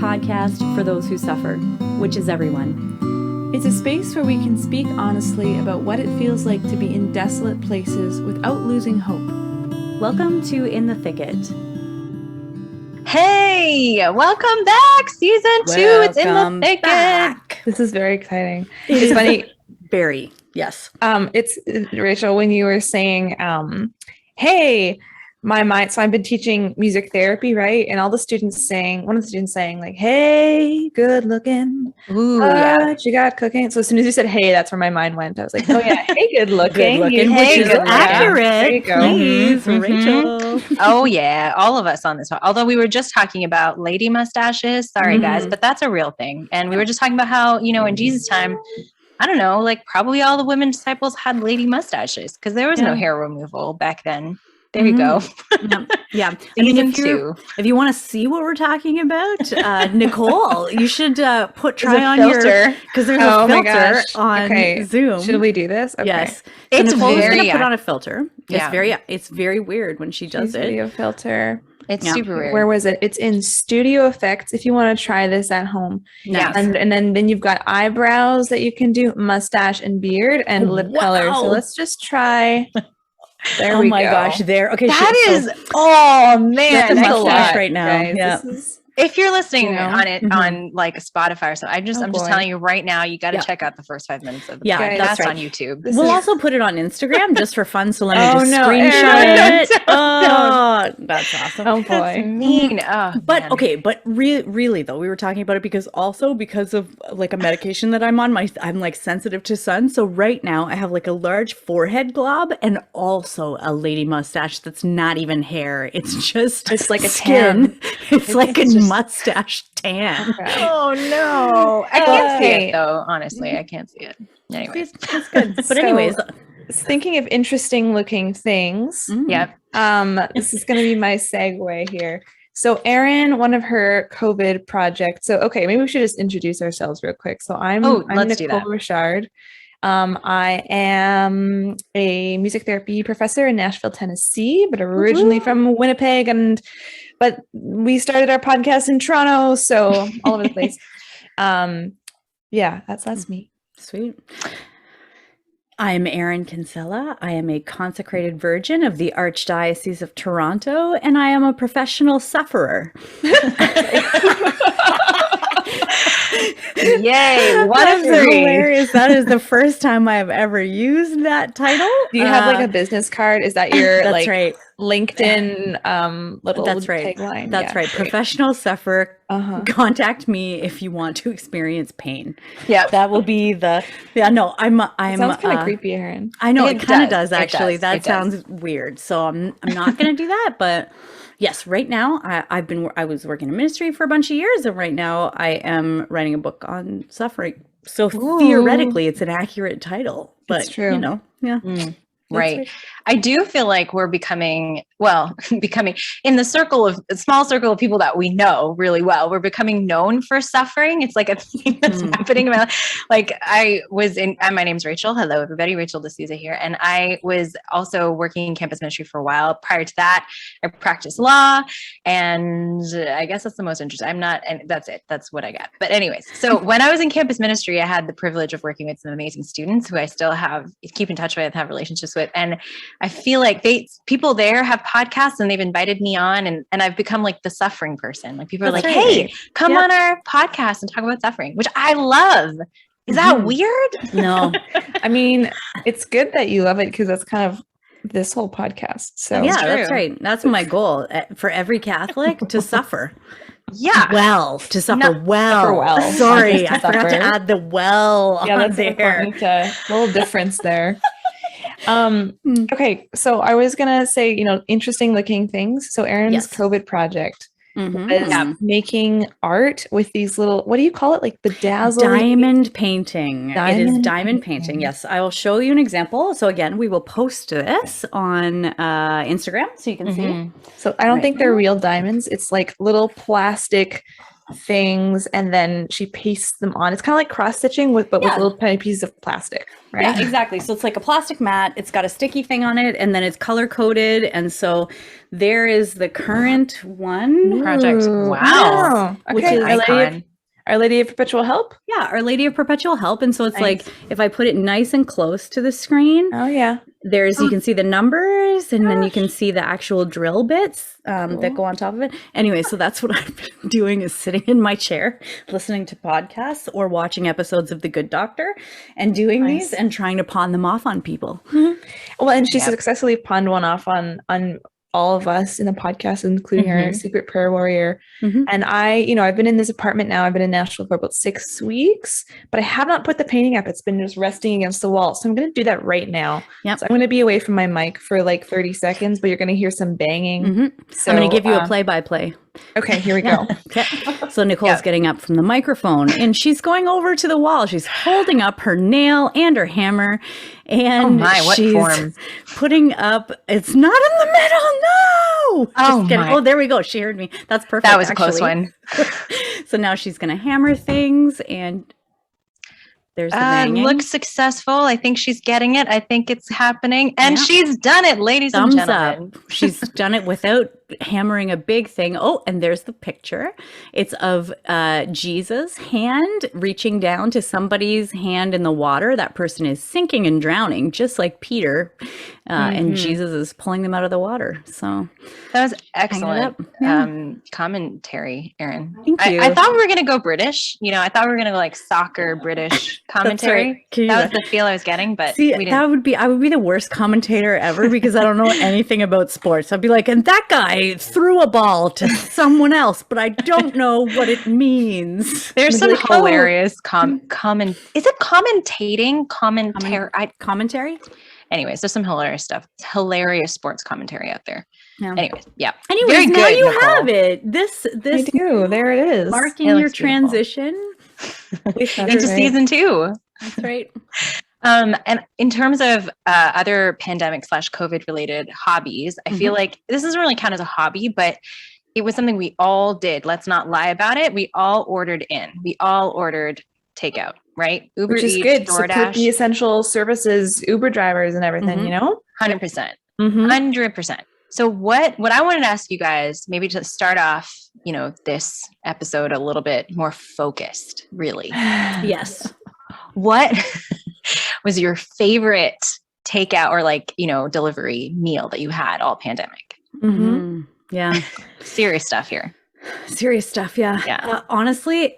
podcast for those who suffer, which is everyone. It's a space where we can speak honestly about what it feels like to be in desolate places without losing hope. Welcome to In the Thicket. Hey, welcome back. Season 2, it's In the Thicket. Back. This is very exciting. It's funny. Very, yes. It's Rachel, when you were saying, hey, my mind, so I've been teaching music therapy, right? And all the students saying, one of the students saying like, hey, good looking. Ooh, what you got cooking? So as soon as you said, hey, that's where my mind went. I was like, oh yeah, hey, good looking. Which Hey, is good looking. accurate. There you go. Please, Mhm. Rachel. Oh, yeah. All of us on this one. Although we were just talking about lady mustaches. Sorry, guys, but that's a real thing. And we were just talking about how, you know, in Jesus' time, I don't know, like probably all the women disciples had lady mustaches because there was no hair removal back then. There you go. Yeah. I Season mean, if you want to see what we're talking about, Nicole, you should try on your, because there's a filter on Zoom. Should we do this? Okay. Yes. It's Nicole's very going to put on a filter. Yeah. It's very weird when she does it. Video filter. It's super weird. Where was it? It's in Studio Effects if you want to try this at home. Nice. And then you've got eyebrows that you can do, mustache and beard, and lip color. So let's just try. There we go. Oh my gosh, there. Okay, Oh man, that's a that's mustache right now. Guys. Yeah. if you're listening on it Mhm. on like a Spotify or so, I'm just boy. telling you right now, you got to check out the first 5 minutes of the podcast that's right. on YouTube. We'll also put it on Instagram just for fun. So let me Oh, just no, screenshot Erin, it. Oh, that's awesome. Oh That's boy. mean. Oh, But man. okay, but really though, we were talking about it because of like a medication that I'm on, I'm like sensitive to sun. So right now I have like a large forehead glob and also a lady mustache that's not even hair. It's just It's like a skin. It's like a just- mustache tan. Okay. Oh no, I can't see Okay. it though. Honestly, I can't see it. Anyways, It's good. But So- anyways, Thinking of interesting looking things. yep. This is going to be my segue here. So Erin, one of her COVID projects. So, okay, maybe we should just introduce ourselves real quick. So I'm let's do Nicole that. Richard. I am a music therapy professor in Nashville, Tennessee, but originally from Winnipeg. But we started our podcast in Toronto, so all over the place. Yeah, that's me. Sweet. I'm Erin Kinsella. I am a consecrated virgin of the Archdiocese of Toronto, and I am a professional sufferer. Yay! One That's of three. hilarious. That is the first time I've ever used that title. Do you have like a business card? Is that your That's like right. LinkedIn little That's right. tagline? That's Yeah, right. great. Professional sufferer. Uh-huh. Contact me if you want to experience pain. Yeah. That will be the. Yeah. No. I'm. It sounds kind of creepy, Erin. I know It it kind of does. does It actually. does. That It does. sounds weird. So I'm not going to do that. But yes, right now I was working in ministry for a bunch of years, and right now I am writing a book on suffering. So theoretically, it's an accurate title. But It's true. you know, yeah. Right. I do feel like we're becoming in the small circle of people that we know really well. We're becoming known for suffering. It's like a thing that's happening. Like I was my name's Rachel. Hello, everybody. Rachel DeSouza here. And I was also working in campus ministry for a while. Prior to that, I practiced law. And I guess that's the most interesting. and that's it. That's what I got. But anyways, so when I was in campus ministry, I had the privilege of working with some amazing students who I still keep in touch with, have relationships with. And I feel like people there have podcasts and they've invited me on and I've become like the suffering person. Like people are That's like, right. hey, come on our podcast and talk about suffering, which I love. Is that weird? No. I mean, it's good that you love it because that's kind of this whole podcast. So Yeah, true. that's right. That's my goal for every Catholic to suffer. Yeah. Well, to suffer No, well. suffer well, not Sorry, just to I forgot to suffer. add the well yeah, on that's there. important. Little difference there. Okay, so I was gonna say, interesting looking things. So Erin's Yes. COVID project Mhm. is making art with these little, what do you call it? Like bedazzled Diamond painting. It is Diamond diamond painting. painting. Yes, I will show you an example. So again, we will post this on Instagram so you can see. So I don't Right. think they're real diamonds. It's like little plastic things and then she pastes them on. It's kind of like cross stitching with little tiny pieces of plastic, right? Yeah, exactly. So it's like a plastic mat. It's got a sticky thing on it, and then it's color coded. And so there is the current one project. Wow. which Okay. is Our Lady of Perpetual Help. Yeah, Our Lady of Perpetual Help. And so it's Nice. like if I put it nice and close to the screen, Oh yeah. you can see the numbers, and then you can see the actual drill bits that go on top of it. Anyway, so that's what I've been doing, is sitting in my chair, listening to podcasts or watching episodes of The Good Doctor and doing these and trying to pawn them off on people. Well, and she successfully pawned one off on all of us in the podcast, including our secret prayer warrior. And I've been in this apartment now. I've been in Nashville for about 6 weeks, but I have not put the painting up. It's been just resting against the wall. So I'm going to do that right now. Yep. So I'm going to be away from my mic for like 30 seconds, but you're going to hear some banging. So I'm going to give you a play-by-play. Okay, here we go. Okay. So Nicole's getting up from the microphone and she's going over to the wall. She's holding up her nail and her hammer, and she's putting up, it's not in the middle. No. Oh, there we go. She heard me. That's perfect. That was a close one. So now she's going to hammer things, and there's the banging. Looks successful. I think she's getting it. I think it's happening. And she's done it, ladies and gentlemen. Up. She's done it without hammering a big thing. Oh, and there's the picture. It's of Jesus' hand reaching down to somebody's hand in the water. That person is sinking and drowning, just like Peter. And Jesus is pulling them out of the water. So that was excellent commentary, Erin. Thank you. I thought we were going to go British. I thought we were going to go like soccer British commentary. That was the feel I was getting, but see, I would be the worst commentator ever, because I don't know anything about sports. I'd be like, and that guy threw a ball to someone else, but I don't know what it means. There's some hilarious is it commentating? Commentary? Anyways, there's some hilarious stuff. It's hilarious sports commentary out there. Yeah. Anyways, Very good, now you Nicole. Have it. This I do. There it is. Marking your transition into season 2. That's right. And in terms of other pandemic / COVID related hobbies, I feel like this doesn't really count as a hobby, but it was something we all did. Let's not lie about it. We all ordered in. We all ordered takeout, right? Uber Which is Eats, good. DoorDash. Support the essential services, Uber drivers and everything, 100%. 100%. So what I wanted to ask you guys, maybe to start off, this episode a little bit more focused, really. Yes. What was your favorite takeout or delivery meal that you had all pandemic? Yeah. Serious stuff here. Serious stuff, yeah. Honestly,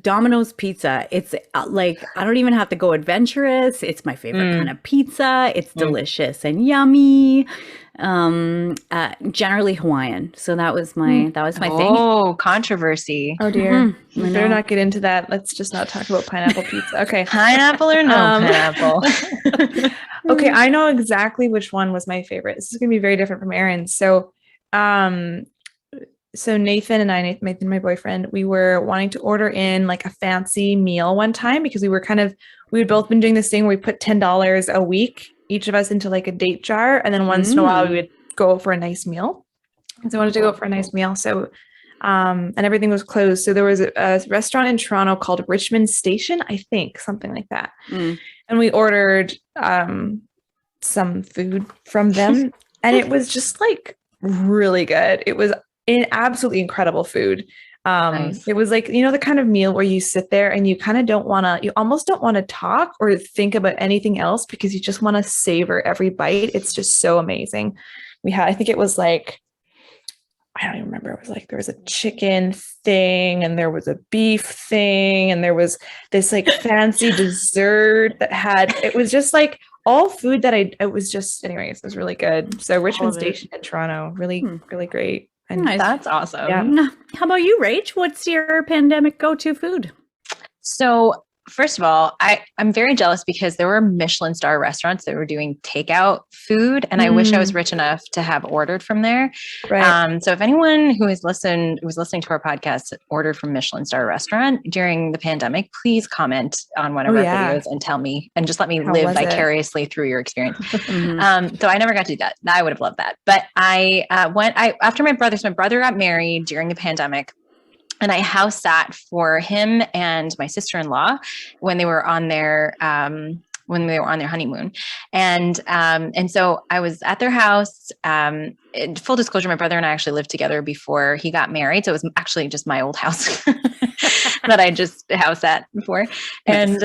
Domino's pizza. It's like, I don't even have to go adventurous. It's my favorite kind of pizza. It's delicious and yummy. Generally Hawaiian. So that was my thing. Oh, controversy. Oh dear. We better not get into that. Let's just not talk about pineapple pizza. Okay. Pineapple or no pineapple? Okay, I know exactly which one was my favorite. This is going to be very different from Erin's. So Nathan and I, my boyfriend, we were wanting to order in like a fancy meal one time, because we had both been doing this thing where we put $10 a week, each of us, into like a date jar. And then once in a while we would go for a nice meal. And so I wanted to go for a nice meal. So, and everything was closed. So there was a restaurant in Toronto called Richmond Station, I think, something like that. And we ordered some food from them, and it was just like really good. It was absolutely incredible food. Nice. It was like, the kind of meal where you sit there and you kind of you almost don't want to talk or think about anything else, because you just want to savor every bite. It's just so amazing. I think it was like, I don't even remember. It was like, there was a chicken thing and there was a beef thing and there was this like fancy dessert it was just like all food that it was just, anyways, it was really good. So Richmond Station in Toronto, really, really great. And nice. That's awesome. Yeah. How about you, Rach? What's your pandemic go-to food? So first of all, I'm very jealous, because there were Michelin star restaurants that were doing takeout food, and I wish I was rich enough to have ordered from there. Right. So if anyone who was listening to our podcast ordered from Michelin star restaurant during the pandemic, please comment on one of our videos and tell me, and just let me live vicariously through your experience. So I never got to do that. I would have loved that. But I went after my brother got married during the pandemic. And I house sat for him and my sister-in-law when they were on their honeymoon. And so I was at their house. Full disclosure, my brother and I actually lived together before he got married. So it was actually just my old house that I just house sat before. And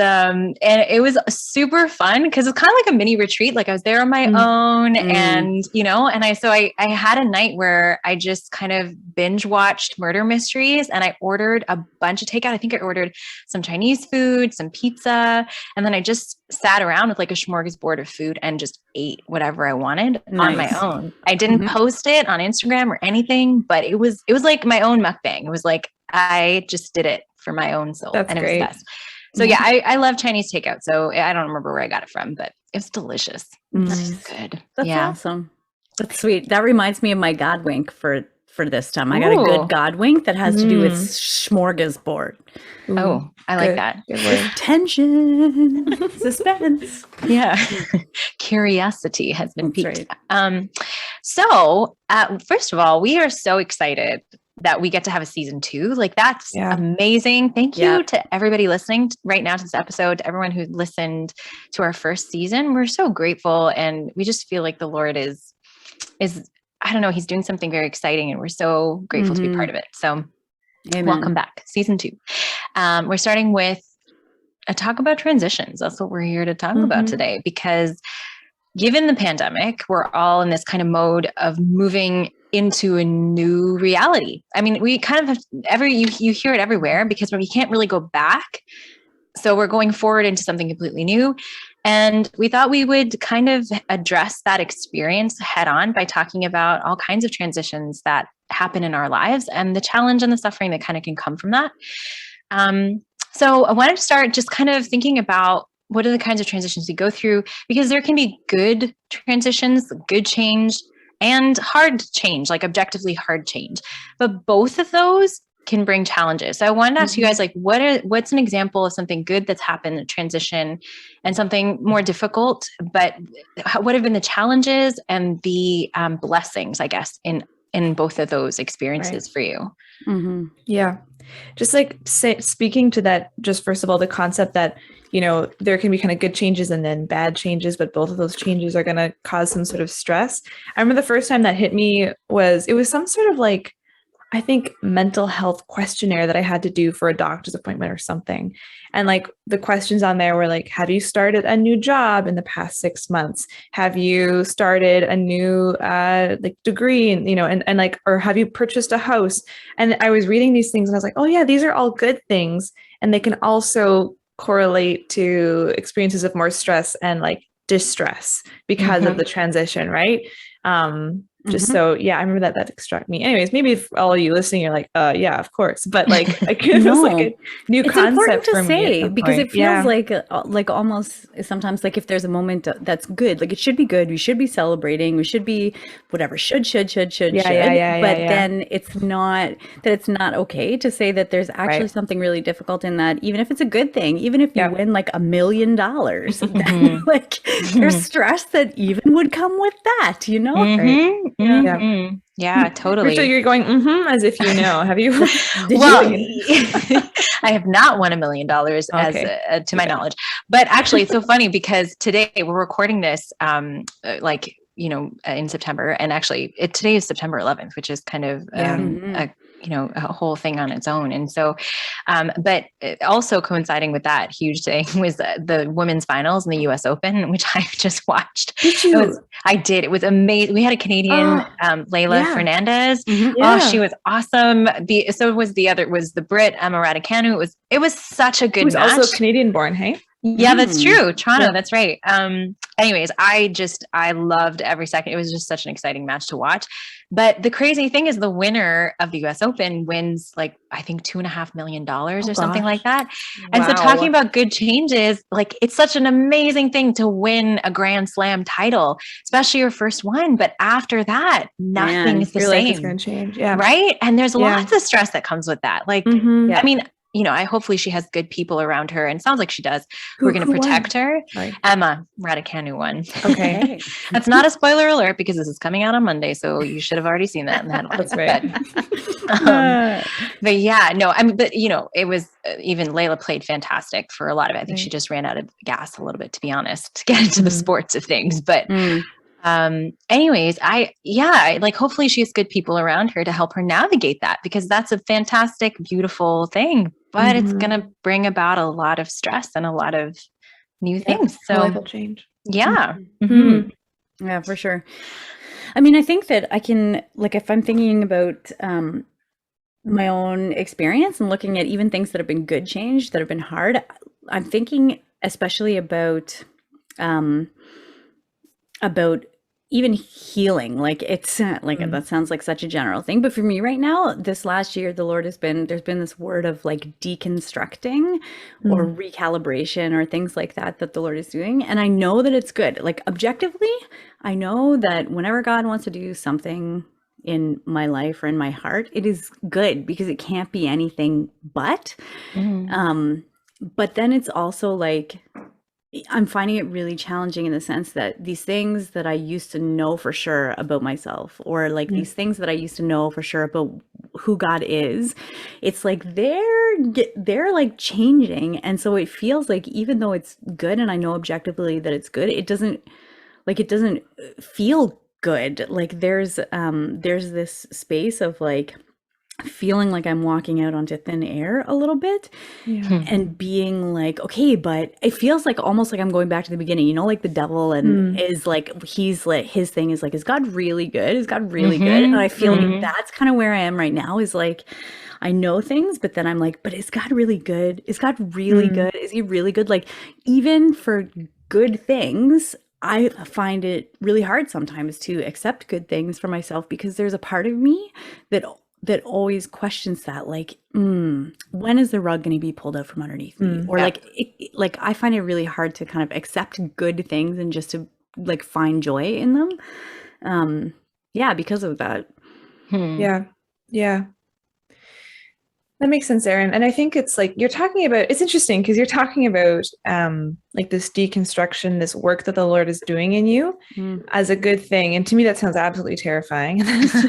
it was super fun because it's kind of like a mini retreat. Like I was there on my own and, I had a night where I just kind of binge watched murder mysteries and I ordered a bunch of takeout. I think I ordered some Chinese food, some pizza, and then I just sat around with like a smorgasbord of food and just ate whatever I wanted on my own. I didn't post it on Instagram or anything, but it was like my own mukbang. It was like, I just did it for my own soul. That's and great. It was the best. So yeah, I love Chinese takeout. So I don't remember where I got it from, but it was delicious. Nice. It's good. That's awesome. That's sweet. That reminds me of my God wink for this time. I got a good God wink that has to do with smorgasbord. Oh, I like that. Good word. Tension, suspense. Yeah. Curiosity has been That's piqued. right. So first of all, we are so excited that we get to have a season 2. Like that's amazing. Thank you to everybody listening right now to this episode, to everyone who listened to our first season. We're so grateful. And we just feel like the Lord is, I don't know, he's doing something very exciting and we're so grateful to be part of it. So welcome back. Season 2. We're starting with a talk about transitions. That's what we're here to talk about today, because given the pandemic, we're all in this kind of mode of moving into a new reality. I mean, we kind of have you hear it everywhere because we can't really go back. So we're going forward into something completely new. And we thought we would kind of address that experience head on by talking about all kinds of transitions that happen in our lives and the challenge and the suffering that kind of can come from that. So I wanted to start just kind of thinking about what are the kinds of transitions we go through, because there can be good transitions, good change, and hard change, like objectively hard change. But both of those can bring challenges. So I wanted to ask you guys, like, what's an example of something good that's happened, a transition, and something more difficult, but what have been the challenges and the blessings, I guess, in both of those experiences for you? Yeah. Just like speaking to that, just first of all, the concept that, there can be kind of good changes and then bad changes, but both of those changes are going to cause some sort of stress. I remember the first time that hit me was some sort of like, I think, mental health questionnaire that I had to do for a doctor's appointment or something. And like the questions on there were like, have you started a new job in the past 6 months? Have you started a new degree? And like, or have you purchased a house? And I was reading these things and I was like, oh yeah, these are all good things. And they can also correlate to experiences of more stress and like distress because of the transition, right? Just so, I remember that struck me. Anyways, maybe if all of you listening, you're like, yeah, of course. But like, I guess it was like a new concept for me because it feels like almost sometimes like if there's a moment that's good, like it should be good. We should be celebrating. We should be whatever, should. But then it's not okay to say that there's actually something really difficult in that, even if it's a good thing, even if you win like $1 million, like there's stress that even would come with that, right? Yeah, totally. So you're going, as if you know. Have you? I have not won $1 million as to my knowledge. But actually, it's so funny because today we're recording this, in September, and actually, today is September 11th, which is kind of a whole thing on its own. And so, but also coinciding with that huge thing was the women's finals in the US Open, which I just watched. Did you? I did. It was amazing. We had a Canadian, Layla Fernandez. Oh, she was awesome. So was the Brit, Emma Raducanu. It was such a good match. Also Canadian born, hey? Yeah, that's true. Toronto, that's right. Anyways, I loved every second. It was just such an exciting match to watch. But the crazy thing is the winner of the US Open wins like, I think $2.5 million or something like that. And so talking about good changes, like it's such an amazing thing to win a Grand Slam title, especially your first one. But after that, nothing's the same. Like it's going to change. Yeah. Right. And there's lots of stress that comes with that. Like, I mean, I hopefully she has good people around her, and it sounds like she does. We're going to who protect her. Right. Emma Raducanu won. Okay. That's not a spoiler alert because this is coming out on Monday, so you should have already seen that in the headlines. That's right. But yeah, no, I mean, but it was even Layla played fantastic for a lot of it. I think she just ran out of gas a little bit, to be honest, to get into the sports of things. But anyways, I like, hopefully she has good people around her to help her navigate that, because that's a fantastic, beautiful thing, but it's going to bring about a lot of stress and a lot of new things. So life will change. Yeah. Yeah, for sure. I mean, I think that I can, like, if I'm thinking about my own experience and looking at even things that have been good change, that have been hard, I'm thinking especially about even healing. Like, it's like, that sounds like such a general thing, but for me right now, this last year, there's been this word of like deconstructing or recalibration or things like that the Lord is doing. And I know that it's good. Like, objectively, I know that whenever God wants to do something in my life or in my heart, it is good, because it can't be anything but. But then it's also like, I'm finding it really challenging in the sense that these things that I used to know for sure about myself, or like these things that I used to know for sure about who God is, it's like they're like changing. And so it feels like, even though it's good and I know objectively that it's good, it doesn't feel good. Like, there's this space of like feeling like I'm walking out onto thin air a little bit, and being like, okay, but it feels like almost like I'm going back to the beginning, like the devil, and is like, he's like, his thing is like, is God really good? Is God really good? And I feel like that's kind of where I am right now, is like, I know things, but then I'm like, but is God really good? Is God really good? Is he really good? Like, even for good things, I find it really hard sometimes to accept good things for myself, because there's a part of me that always questions that, like, when is the rug going to be pulled out from underneath me? Or like I find it really hard to kind of accept good things and just to like find joy in them. Because of that. Yeah. That makes sense, Erin. And I think it's like, it's interesting because you're talking about like this deconstruction, this work that the Lord is doing in you as a good thing. And to me, that sounds absolutely terrifying. So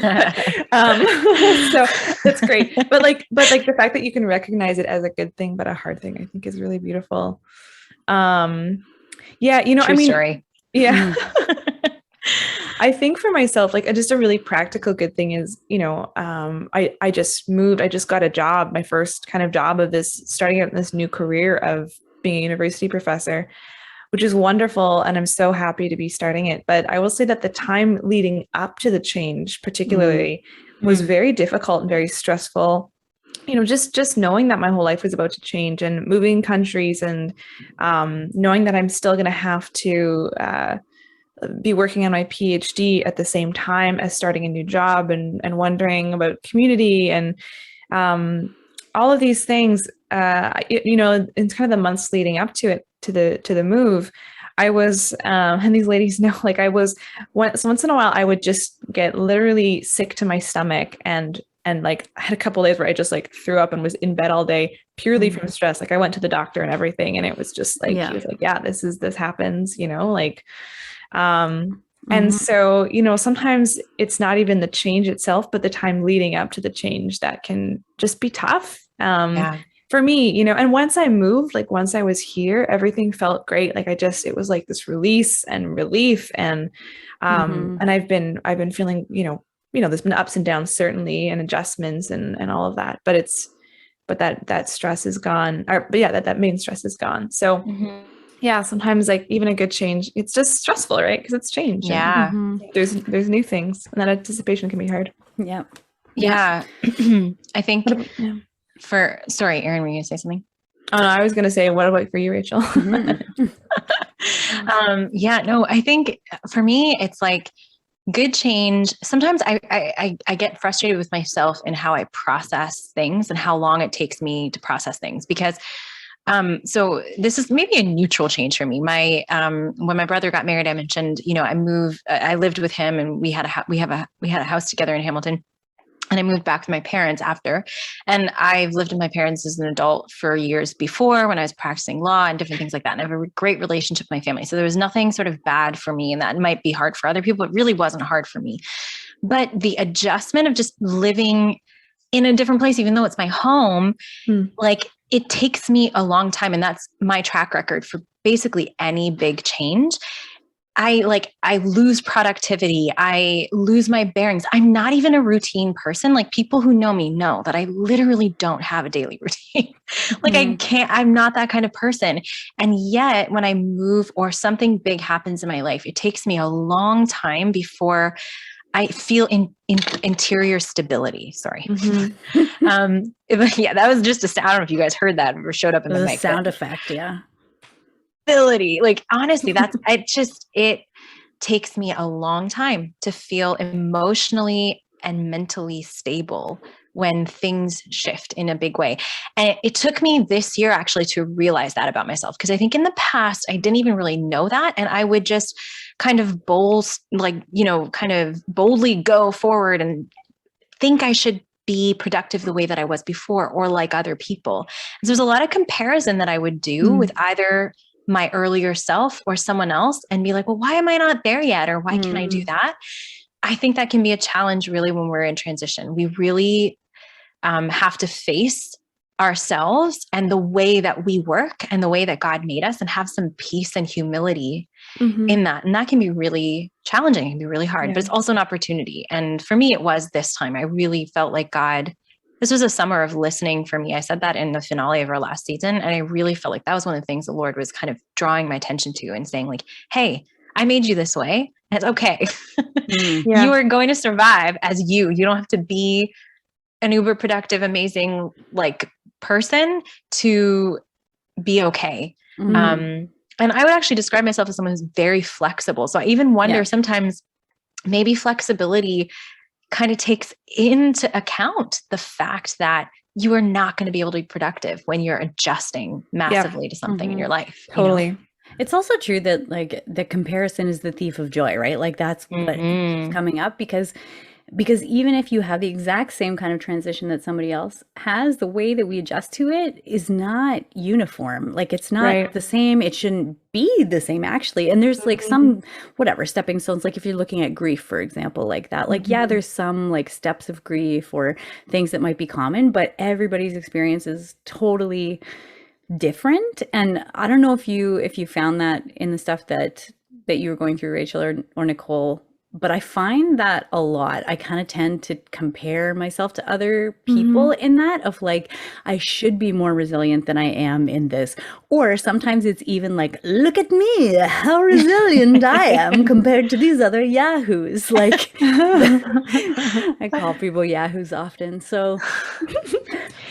that's great. But the fact that you can recognize it as a good thing, but a hard thing, I think is really beautiful. True story. Yeah. I think for myself, like, just a really practical good thing is, I just moved, I just got a job, my first kind of job of starting out in this new career of being a university professor, which is wonderful. And I'm so happy to be starting it. But I will say that the time leading up to the change, particularly, was very difficult and very stressful. Just knowing that my whole life was about to change and moving countries, and knowing that I'm still going to have to be working on my PhD at the same time as starting a new job, and wondering about community and all of these things. In kind of the months leading up to it, to the move, I was, and these ladies know, like, I was once in a while, I would just get literally sick to my stomach, and like, I had a couple of days where I just like threw up and was in bed all day purely from stress. Like, I went to the doctor and everything, and it was just like, he was like, yeah, this happens, like. And so, sometimes it's not even the change itself, but the time leading up to the change that can just be tough. For me, and once I moved, like, once I was here, everything felt great. Like, it was like this release and relief, and I've been feeling, there's been ups and downs, certainly, and adjustments and all of that, but that stress is gone, that main stress is gone. So sometimes, like, even a good change, it's just stressful, right? Because it's change. Yeah. There's new things, and that anticipation can be hard. Yeah. I think sorry, Erin, were you going to say something? Oh, no, I was going to say, what about for you, Rachel? I think for me, it's like good change. Sometimes I get frustrated with myself in how I process things and how long it takes me to process things, because so this is maybe a neutral change for me. When my brother got married, I mentioned, I lived with him, and we had a house together in Hamilton. And I moved back with my parents after. And I've lived with my parents as an adult for years before when I was practicing law and different things like that. And I have a great relationship with my family. So there was nothing sort of bad for me. And that might be hard for other people. It really wasn't hard for me. But the adjustment of just living in a different place, even though it's my home, like it takes me a long time. And that's my track record for basically any big change. I lose productivity. I lose my bearings. I'm not even a routine person. Like people who know me know that I literally don't have a daily routine. I'm not that kind of person. And yet when I move or something big happens in my life, it takes me a long time before I feel interior stability. Sorry. Yeah, that was just I don't know if you guys heard that or showed up in the mic. Sound effect. Yeah. Ability. Like honestly, it takes me a long time to feel emotionally and mentally stable when things shift in a big way. And it took me this year actually to realize that about myself. Because I think in the past, I didn't even really know that. And I would just kind of boldly go forward and think I should be productive the way that I was before or like other people. And so there's a lot of comparison that I would do with either my earlier self or someone else and be like, well, why am I not there yet? Or why can't I do that? I think that can be a challenge really when we're in transition. We really have to face ourselves and the way that we work and the way that God made us and have some peace and humility in that. And that can be really challenging. It can be really hard, but it's also an opportunity. And for me, it was this time. I really felt like this was a summer of listening for me. I said that in the finale of our last season. And I really felt like that was one of the things the Lord was kind of drawing my attention to and saying like, hey, I made you this way. And it's okay. You are going to survive as you. You don't have to be an uber productive, amazing like person to be okay. And I would actually describe myself as someone who's very flexible. So I even wonder sometimes maybe flexibility kind of takes into account the fact that you are not going to be able to be productive when you're adjusting massively to something in your life. Totally. You know? It's also true that like the comparison is the thief of joy, right? Like that's what keeps coming up because even if you have the exact same kind of transition that somebody else has, the way that we adjust to it is not uniform. Like it's not the same. It shouldn't be the same actually. And there's like some stepping stones. Like if you're looking at grief, for example, like that, like, there's some like steps of grief or things that might be common, but everybody's experience is totally different. And I don't know if you found that in the stuff that you were going through, Rachel or Nicole, but I find that a lot. I kind of tend to compare myself to other people in that of like, I should be more resilient than I am in this. Or sometimes it's even like, look at me, how resilient I am compared to these other yahoos. Like I call people yahoos often. So,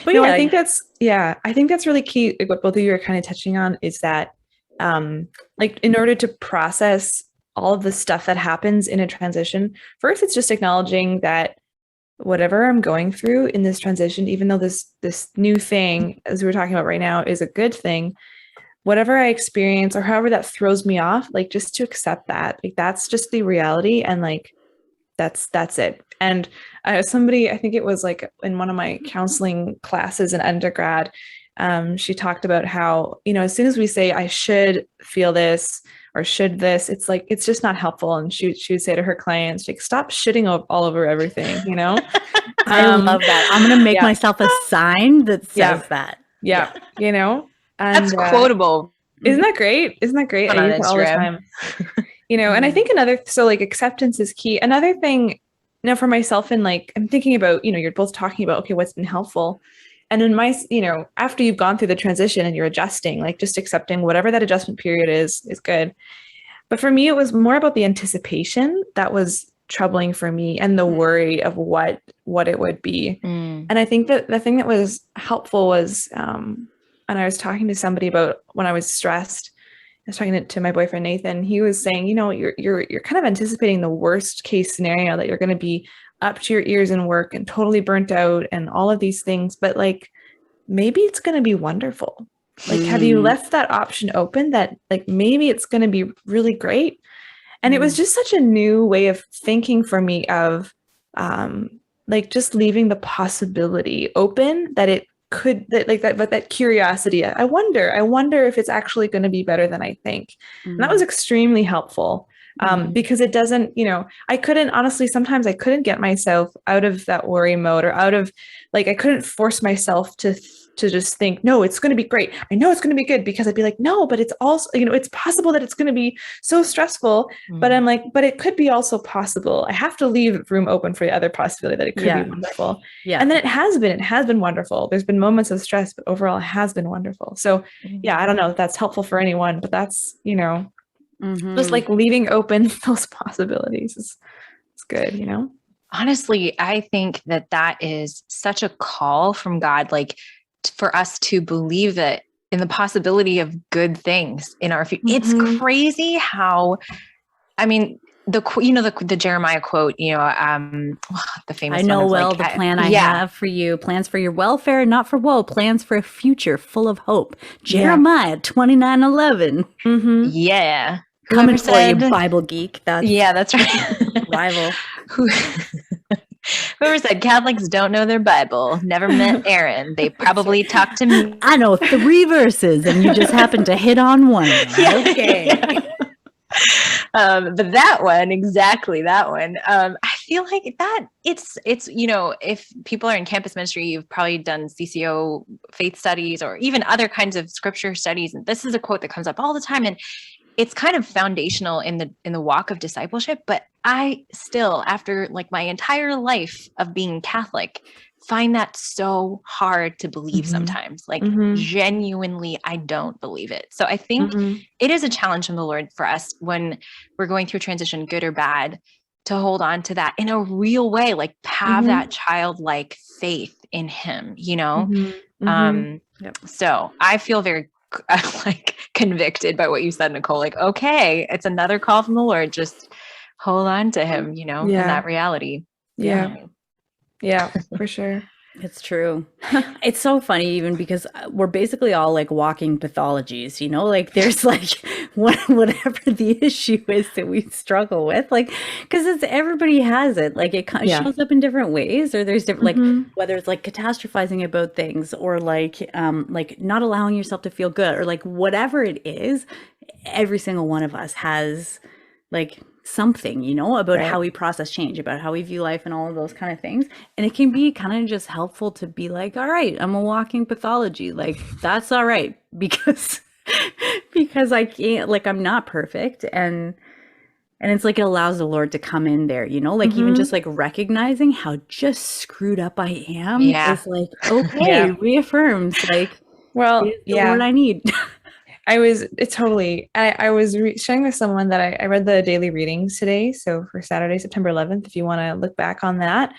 but no, I think that's really key. What both of you are kind of touching on is that, like in order to process all of the stuff that happens in a transition, first, it's just acknowledging that whatever I'm going through in this transition, even though this new thing, as we're talking about right now, is a good thing, whatever I experience or however that throws me off, like just to accept that, like that's just the reality. And like, that's it. And somebody, I think it was like in one of my counseling classes in undergrad, she talked about how, as soon as we say, I should feel this, or should this, it's like, it's just not helpful. And she would say to her clients, like, stop shitting all over everything, I love that. I'm going to make myself a sign that says that. Yeah. And, that's quotable. Isn't that great? I use it all the time. And I think acceptance is key. Another thing, for myself and like, I'm thinking about, you're both talking about, okay, what's been helpful. And in my, after you've gone through the transition and you're adjusting, like just accepting whatever that adjustment period is good. But for me, it was more about the anticipation that was troubling for me and the worry of what it would be. And I think that the thing that was helpful was, and I was talking to somebody about when I was stressed, I was talking to my boyfriend, Nathan, he was saying, you're kind of anticipating the worst case scenario that you're going to be up to your ears in work and totally burnt out and all of these things, but like, maybe it's going to be wonderful. Like, have you left that option open that like, maybe it's going to be really great? And it was just such a new way of thinking for me of, like just leaving the possibility open that it could that curiosity. I wonder if it's actually going to be better than I think. And that was extremely helpful. Because it doesn't, I couldn't honestly, sometimes I couldn't get myself out of that worry mode, or out of I couldn't force myself to just think, no, it's going to be great. I know it's going to be good, because I'd be like, no, but it's also, it's possible that it's going to be so stressful, but I'm like, but it could be also possible. I have to leave room open for the other possibility that it could be wonderful. Yeah. And then it has been wonderful. There's been moments of stress, but overall it has been wonderful. So yeah, I don't know if that's helpful for anyone, but that's, just leaving open those possibilities is good, Honestly, I think that is such a call from God, for us to believe that in the possibility of good things in our future. It's crazy how, I mean, the Jeremiah quote, the famous I know one well the plan I have for you, plans for your welfare and not for woe, plans for a future full of hope. Jeremiah 29:11. Yeah. Coming for you, Bible geek. That's right. Rival. Whoever said Catholics don't know their Bible, never met Aaron. They probably talked to me. I know 3 verses and you just happened to hit on one. Okay. But that one, exactly that one. I feel like that it's, if people are in campus ministry, you've probably done CCO faith studies or even other kinds of scripture studies. And this is a quote that comes up all the time. And it's kind of foundational in the walk of discipleship, but I still, after my entire life of being Catholic, find that so hard to believe sometimes. Genuinely, I don't believe it. So I think it is a challenge from the Lord for us when we're going through transition, good or bad, to hold on to that in a real way, have that childlike faith in Him, So I feel very convicted by what you said, Nicole. Okay, it's another call from the Lord. Just hold on to Him, in that reality. Yeah, for sure. It's true. It's so funny, even because we're basically all walking pathologies, there's whatever the issue is that we struggle with, because everybody has it. It kind of shows up in different ways, or there's different, whether it's catastrophizing about things, or not allowing yourself to feel good, or whatever it is. Every single one of us has something, about how we process change, about how we view life, and all of those kind of things. And it can be kind of just helpful to be all right, I'm a walking pathology. That's all right, because I can't, I'm not perfect. And it's it allows the Lord to come in there, even just recognizing how just screwed up I am is okay, reaffirms well, the Lord I need. I was sharing with someone that I read the daily readings today. So for Saturday, September 11th, if you want to look back on that.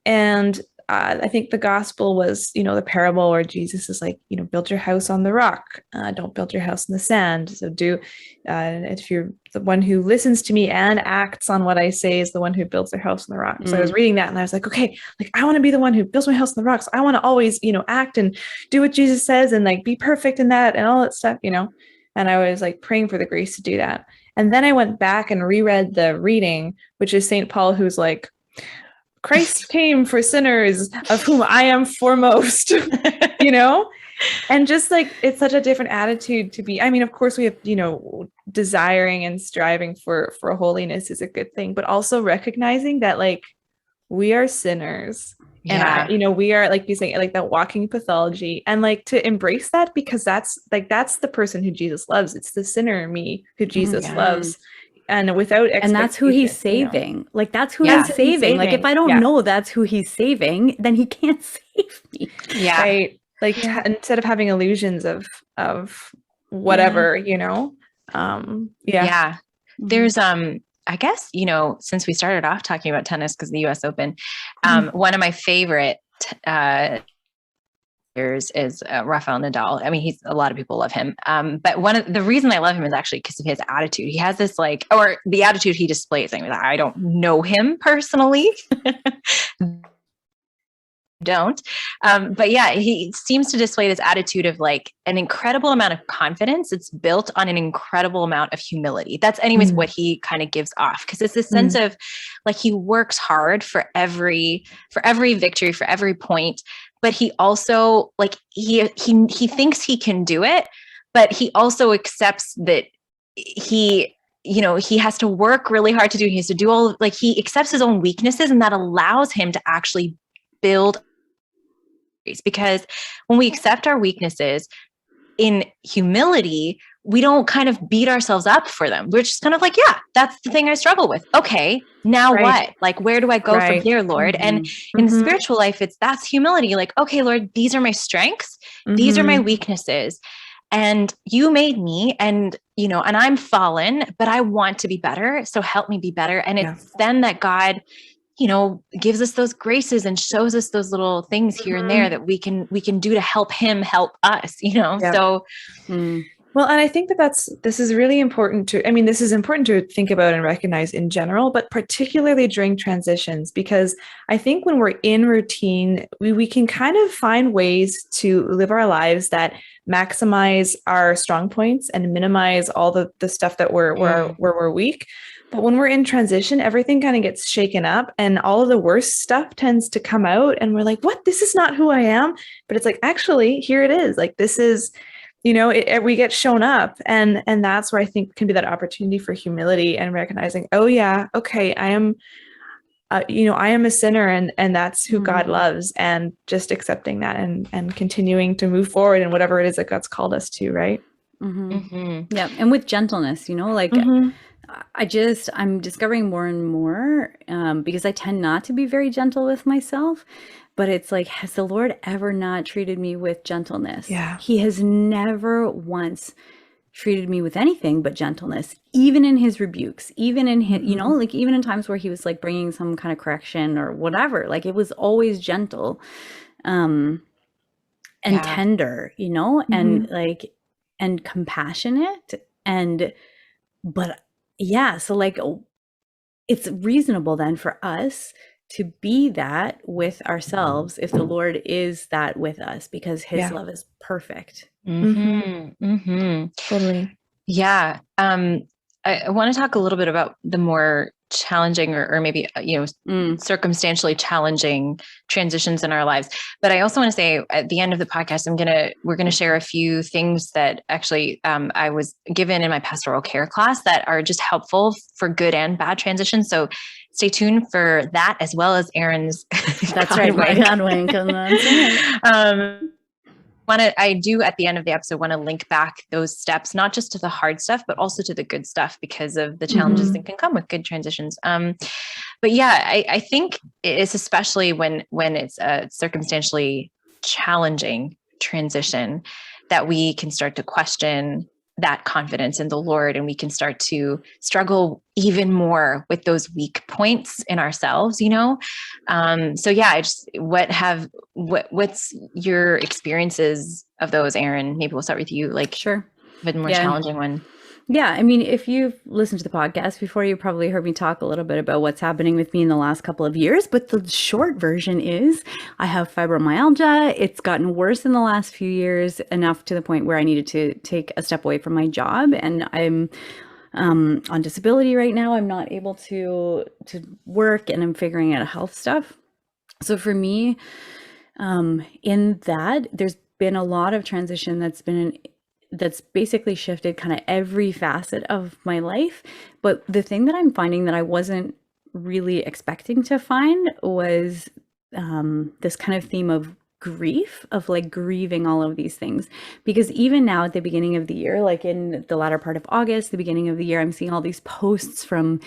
And I think the gospel was, the parable where Jesus is build your house on the rock. Don't build your house in the sand. So if you're the one who listens to me and acts on what I say is the one who builds their house on the rock. So I was reading that and I was okay, I want to be the one who builds my house on the rocks. I want to always, act and do what Jesus says and be perfect in that and all that stuff, And I was praying for the grace to do that. And then I went back and reread the reading, which is St. Paul, who's Christ came for sinners, of whom I am foremost, and just it's such a different attitude to be. I mean, of course we have, desiring and striving for holiness is a good thing, but also recognizing that we are sinners and we are you say that walking pathology, and to embrace that, because that's the person who Jesus loves. It's the sinner in me who Jesus loves. And without expectation, and that's who He's saving. That's who He's saving. If I don't know that's who He's saving, then He can't save me. Yeah. Right. Instead of having illusions of whatever, There's I guess, since we started off talking about tennis because the US Open, one of my favorite is Rafael Nadal. I mean, a lot of people love him. But the reason I love him is actually because of his attitude. He has this or the attitude he displays. I don't know him personally. don't. But yeah, he seems to display this attitude of like an incredible amount of confidence. It's built on an incredible amount of humility. That's anyways what he kind of gives off, because it's this sense of like he works hard for every victory, for every point, but he also like he thinks he can do it, but he also accepts that he has to work really hard to do. He has to do all, like, he accepts his own weaknesses, and that allows him to actually build. Because when we accept our weaknesses in humility, we don't kind of beat ourselves up for them. We're just kind of like, yeah, that's the thing I struggle with. Okay, now what? Like, where do I go from here, Lord? And in the spiritual life, that's humility. Like, okay, Lord, these are my strengths. These are my weaknesses. And you made me, and, and I'm fallen, but I want to be better. So help me be better. And it's then that God, gives us those graces and shows us those little things here and there that we can do to help him help us, so. Well, and I think this is really important this is important to think about and recognize in general, but particularly during transitions, because I think when we're in routine, we can kind of find ways to live our lives that maximize our strong points and minimize all the stuff that where we're weak. But when we're in transition, everything kind of gets shaken up, and all of the worst stuff tends to come out, and we're like, what? This is not who I am. But it's like, actually, here it is. Like, this is, we get shown up, and that's where I think can be that opportunity for humility and recognizing, oh yeah, okay, I am, I am a sinner, and that's who God loves, and just accepting that and continuing to move forward in whatever it is that God's called us to, right? Yeah, and with gentleness, I'm discovering more and more, because I tend not to be very gentle with myself. But it's like, has the Lord ever not treated me with gentleness? Yeah. He has never once treated me with anything but gentleness, even in his rebukes, even in his, even in times where he was like bringing some kind of correction or whatever, like it was always gentle, and tender, and like, and compassionate. So like, it's reasonable then for us to be that with ourselves if the Lord is that with us, because his love is perfect. Totally. Yeah. I want to talk a little bit about the more challenging or maybe, circumstantially challenging transitions in our lives. But I also want to say at the end of the podcast, we're going to share a few things that actually I was given in my pastoral care class that are just helpful for good and bad transitions. So stay tuned for that, as well as Erin's. That's right. My God wink. I do at the end of the episode want to link back those steps, not just to the hard stuff, but also to the good stuff, because of the challenges that can come with good transitions. But yeah, I think it's especially when it's a circumstantially challenging transition that we can start to question that confidence in the Lord, and we can start to struggle even more with those weak points in ourselves, So yeah, what's your experiences of those, Erin? Maybe we'll start with you, like, sure, a bit more challenging one. Yeah, I mean, if you've listened to the podcast before, you probably heard me talk a little bit about what's happening with me in the last couple of years. But the short version is I have fibromyalgia. It's gotten worse in the last few years, enough to the point where I needed to take a step away from my job. And I'm on disability right now. I'm not able to work, and I'm figuring out health stuff. So for me, in that, there's been a lot of transition that's basically shifted kind of every facet of my life. But the thing that I'm finding that I wasn't really expecting to find was this kind of theme of grief, of like grieving all of these things. Because even now at the beginning of the year, like in the latter part of August, the beginning of the year, I'm seeing all these posts from,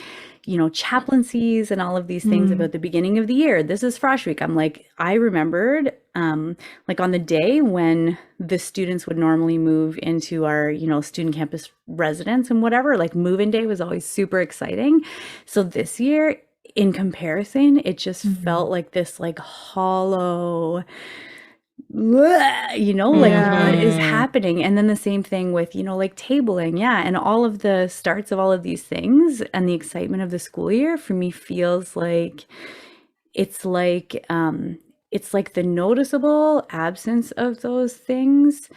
chaplaincies and all of these things about the beginning of the year. This is Frosh Week. I'm like, I remembered like on the day when the students would normally move into our, student campus residence and whatever, like move-in day was always super exciting. So this year, in comparison, it just felt like this like hollow, what is happening? And then the same thing with, like tabling. Yeah. And all of the starts of all of these things and the excitement of the school year for me feels like it's like it's like the noticeable absence of those things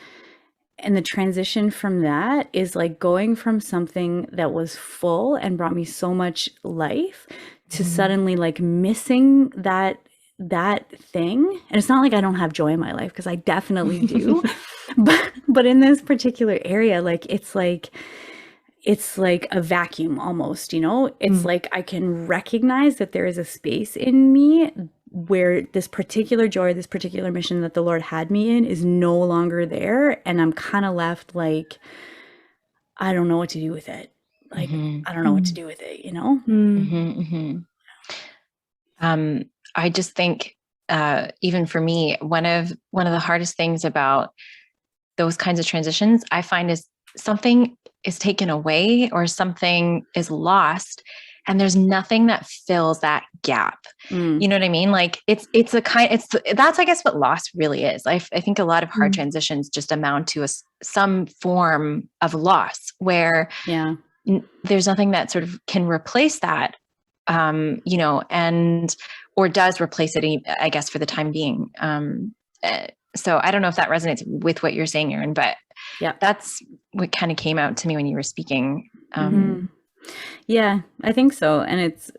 and the transition from that is like going from something that was full and brought me so much life to suddenly like missing that thing. And it's not like I don't have joy in my life, because I definitely do. But in this particular area, like it's like a vacuum almost, it's like I can recognize that there is a space in me where this particular joy, this particular mission that the Lord had me in is no longer there. And I'm kind of left like, I don't know what to do with it. Like, I don't know what to do with it, I just think, even for me, one of the hardest things about those kinds of transitions, I find, is something is taken away or something is lost, and there's nothing that fills that gap. You know what I mean? Like that's I guess what loss really is. I think a lot of hard transitions just amount to some form of loss where there's nothing that sort of can replace that, and or does replace it, I guess, for the time being. So I don't know if that resonates with what you're saying, Erin, but that's what kind of came out to me when you were speaking. Yeah, I think so. And it's,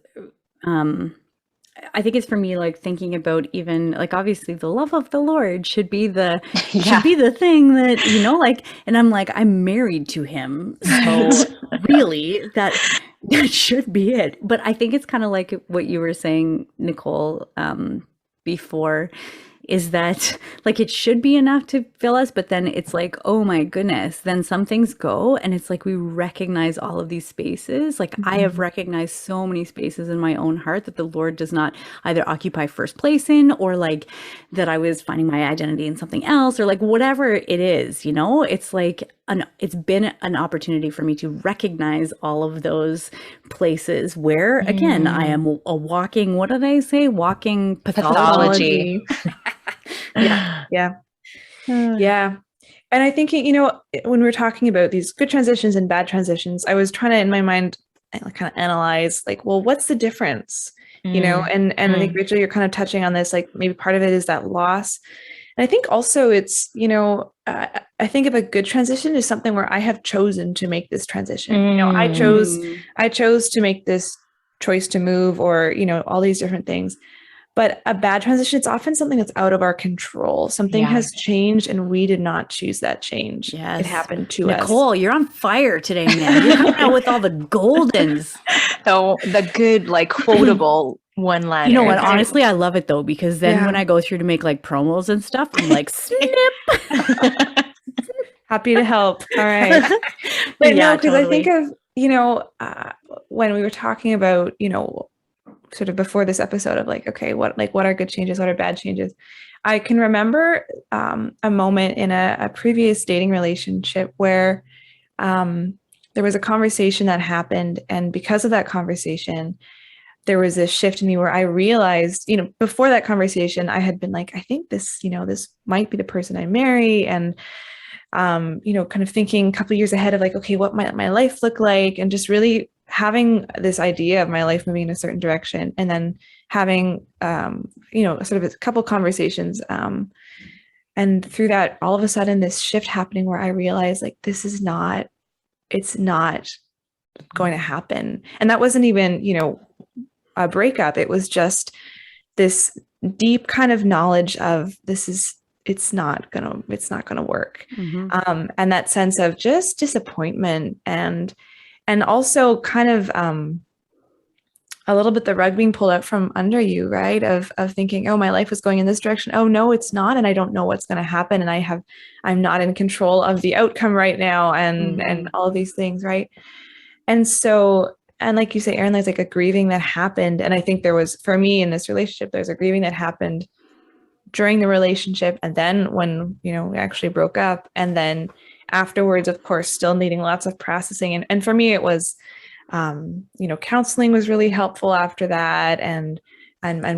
I think it's for me, like thinking about even like, obviously the love of the Lord should be the, should be the thing that, like, and I'm like, I'm married to him. So really that should be it. But I think it's kind of like what you were saying, Nicole, before, is that like it should be enough to fill us, but then it's like, oh my goodness, then some things go, and it's like we recognize all of these spaces. Like I have recognized so many spaces in my own heart that the Lord does not either occupy first place in, or like that I was finding my identity in something else, or like whatever it is, it's like it's been an opportunity for me to recognize all of those places where, again, I am a walking, what did I say? Walking pathology. Yeah. And I think, when we're talking about these good transitions and bad transitions, I was trying to, in my mind, kind of analyze like, well, what's the difference? And I think, Rachel, you're kind of touching on this, like maybe part of it is that loss. And I think also it's, I think of a good transition as something where I have chosen to make this transition. I chose to make this choice to move, or, all these different things. But a bad transition, it's often something that's out of our control. Something has changed and we did not choose that change. Yes. It happened to us. Nicole, you're on fire today, man. You're coming out with all the goldens. The good, like, quotable one-liner. You know what? Honestly, I love it though, because then when I go through to make like promos and stuff, I'm like, snip. Happy to help. All right. But no, because I think of, when we were talking about, sort of before this episode of like, okay, what are good changes? What are bad changes? I can remember a moment in a previous dating relationship where there was a conversation that happened. And because of that conversation, there was a shift in me where I realized, before that conversation, I had been like, I think this, this might be the person I marry. And, kind of thinking a couple of years ahead of like, okay, what might my life look like? And just really having this idea of my life moving in a certain direction, and then having, sort of a couple conversations. And through that, all of a sudden this shift happening where I realized like, it's not going to happen. And that wasn't even, a breakup. It was just this deep kind of knowledge of it's not gonna work. And that sense of just disappointment and also kind of a little bit the rug being pulled out from under you, right? Of thinking, oh, my life is going in this direction. Oh no, it's not. And I don't know what's going to happen. And I'm not in control of the outcome right now. And all of these things. Right. And so, and like you say, Erin, there's like a grieving that happened. And I think there was, for me in this relationship, there's a grieving that happened during the relationship. And then when, we actually broke up, and then afterwards, of course, still needing lots of processing. And for me, it was, counseling was really helpful after that, and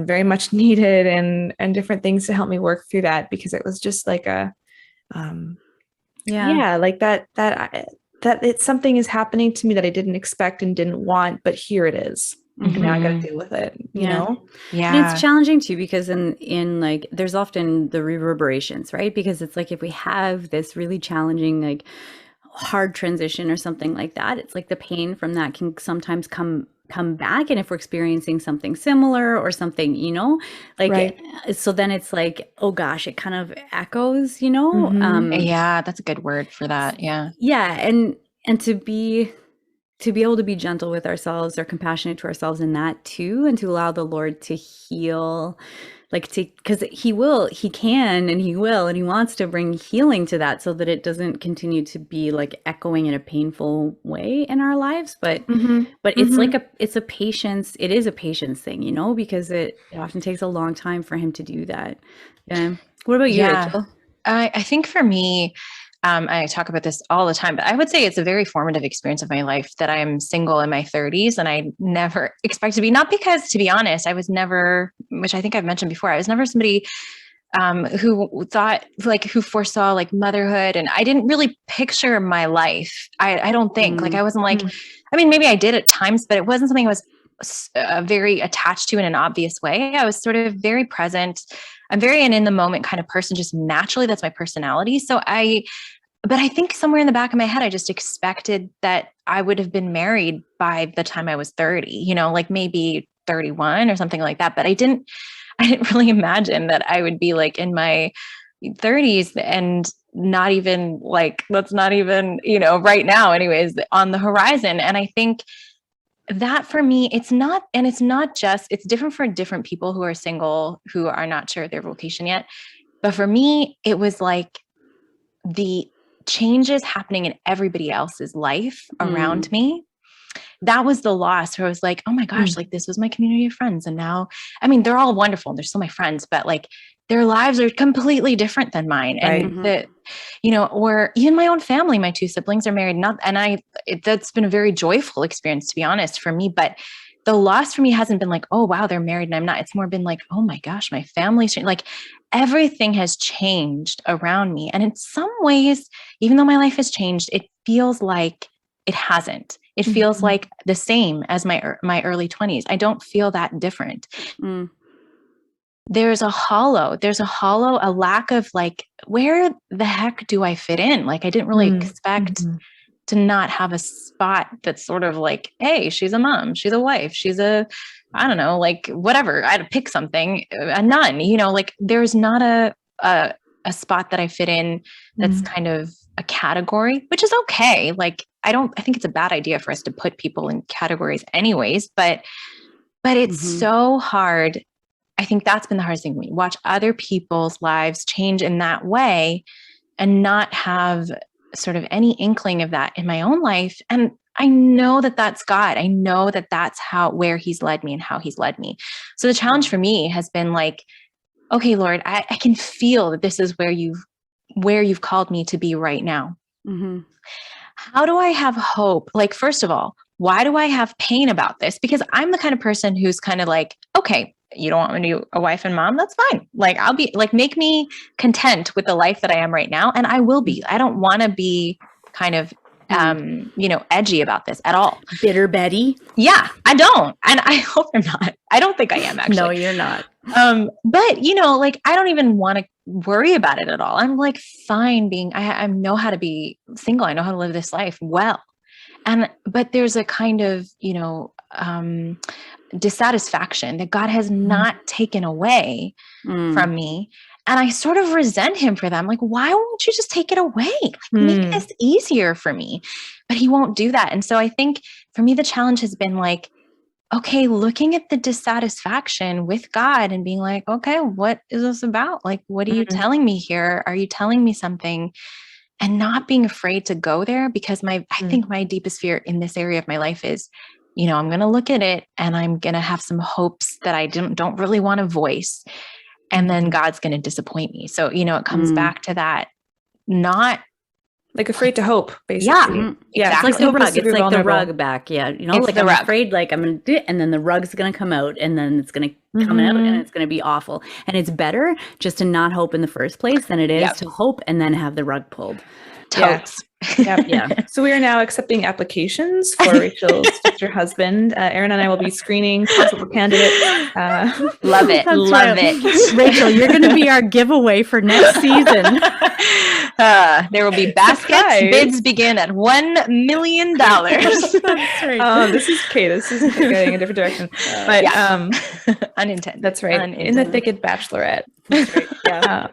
very much needed, and different things to help me work through that, because it was just like like that it's something is happening to me that I didn't expect and didn't want, but here it is. And now I got to Mhm. deal with it, you Yeah. know? And Yeah. it's challenging too because in like there's often the reverberations, right? Because it's like if we have this really challenging like hard transition or something like that, it's like the pain from that can sometimes come back. And if we're experiencing something similar or something, like Right. so then it's like, oh gosh, it kind of echoes, you know? Mhm. Yeah, that's a good word for that. Yeah. Yeah, and to be able to be gentle with ourselves or compassionate to ourselves in that too, and to allow the Lord to heal, like to because he can and he will and he wants to bring healing to that so that it doesn't continue to be like echoing in a painful way in our lives. But Mhm. it's like Mhm. it's a patience, it is a patience thing, because it often takes a long time for him to do that. Yeah. What about you, Yeah. Rachel? I think for me, I talk about this all the time, but I would say it's a very formative experience of my life that I'm single in my 30s and I never expect to be. Not because, to be honest, I was never, which I think I've mentioned before, I was never somebody who thought like who foresaw like motherhood, and I didn't really picture my life. I don't think like I wasn't like, I mean, maybe I did at times, but it wasn't something I was very attached to in an obvious way. I was sort of very present. I'm very an in the moment kind of person, just naturally. That's my personality. But I think somewhere in the back of my head, I just expected that I would have been married by the time I was 30, like maybe 31 or something like that. But I didn't really imagine that I would be like in my 30s and not even like, that's not even, right now, anyways, on the horizon. And I think that for me, it's not just, it's different for different people who are single, who are not sure of their vocation yet. But for me, it was like the changes happening in everybody else's life around me. That was the loss where I was like, oh my gosh, like this was my community of friends. And now, I mean, they're all wonderful. They're still my friends, but like their lives are completely different than mine. And or even my own family, my two siblings are married. That's been a very joyful experience, to be honest, for me. But the loss for me hasn't been like, oh, wow, they're married and I'm not. It's more been like, oh my gosh, my family's changed. Like everything has changed around me. And in some ways, even though my life has changed, it feels like it hasn't. It feels like the same as my early 20s. I don't feel that different. There's a a lack of like, where the heck do I fit in? Like, I didn't really expect to not have a spot that's sort of like, hey, she's a mom, she's a wife, she's I don't know, like whatever. I had to pick something, a nun, like there's not a spot that I fit in that's kind of a category, which is okay. Like, I think it's a bad idea for us to put people in categories anyways, but it's so hard. I think that's been the hardest thing for me. Watch other people's lives change in that way and not have sort of any inkling of that in my own life. And I know that that's God. I know that that's where he's led me and how he's led me. So the challenge for me has been like, okay, Lord, I can feel that this is where you've called me to be right now. How do I have hope? Like, first of all, why do I have pain about this? Because I'm the kind of person who's kind of like, okay, you don't want me to be a wife and mom? That's fine. Like, I'll be like, make me content with the life that I am right now. And I will be. I don't want to be kind of, edgy about this at all. Bitter Betty? Yeah, I don't. And I hope I'm not. I don't think I am, actually. No, you're not. But like, I don't even want to worry about it at all. I'm like fine being, I know how to be single. I know how to live this life well. But there's a kind of, dissatisfaction that God has not taken away from me. And I sort of resent him for that. I'm like, why won't you just take it away? Like, make this easier for me. But he won't do that. And so I think for me, the challenge has been like, okay, looking at the dissatisfaction with God and being like, okay, what is this about? Like, what are you telling me here? Are you telling me something? And not being afraid to go there, because I think my deepest fear in this area of my life is, I'm going to look at it and I'm going to have some hopes that I don't really want to voice. And then God's going to disappoint me. So, it comes back to that, not like afraid to hope, basically. Yeah, It's like the rug. It's like the rug back. Yeah. It's like the I'm rug. afraid like I'm going to do it and then the rug's going to come out and then it's going to come out and it's going to be awful. And it's better just to not hope in the first place than it is to hope and then have the rug pulled. Totes. Yep. Yeah. So we are now accepting applications for Rachel's future husband. Aaron and I will be screening possible candidates. Love it. That's Love right. it. Rachel, you're going to be our giveaway for next season. There will be baskets. Surprise. Bids begin at $1 million. That's right. This is okay. This is going a different direction. But yeah. Unintended. that's right. Unintended. In the thicket, Bachelorette. That's right. Yeah.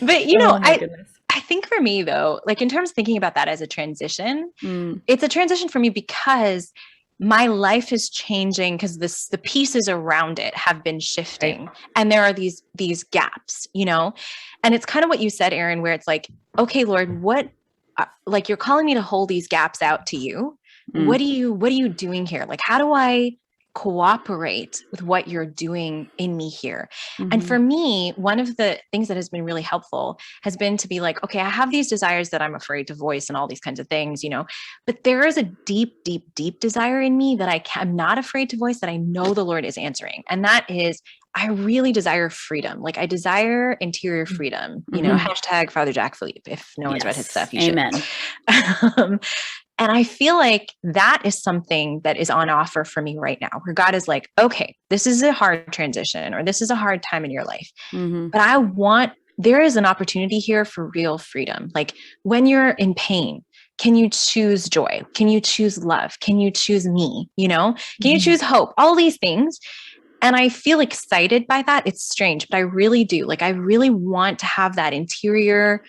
But you know, Oh my goodness. I think for me though, like in terms of thinking about that as a transition, Mm. it's a transition for me because my life is changing because the pieces around it have been shifting, and there are these gaps, you know, and it's kind of what you said, Aaron, where it's like, okay, Lord, what, like you're calling me to hold these gaps out to you. Mm. What are you doing here? Like, how do I cooperate with what you're doing in me here? And Mhm. for me, one of the things that has been really helpful has been to be like, okay, I have these desires that I'm afraid to voice and all these kinds of things, you know, but there is a deep, deep, deep desire in me that I'm not afraid to voice, that I know the Lord is answering. And that is, I really desire freedom. Like I desire interior freedom, you know, hashtag Father Jack Philippe. If no one's read his stuff, you Amen. should. And I feel like that is something that is on offer for me right now, where God is like, okay, this is a hard transition, or this is a hard time in your life, but there is an opportunity here for real freedom. Like when you're in pain, can you choose joy? Can you choose love? Can you choose me? You know, can you choose hope? All these things. And I feel excited by that. It's strange, but I really do. Like, I really want to have that interior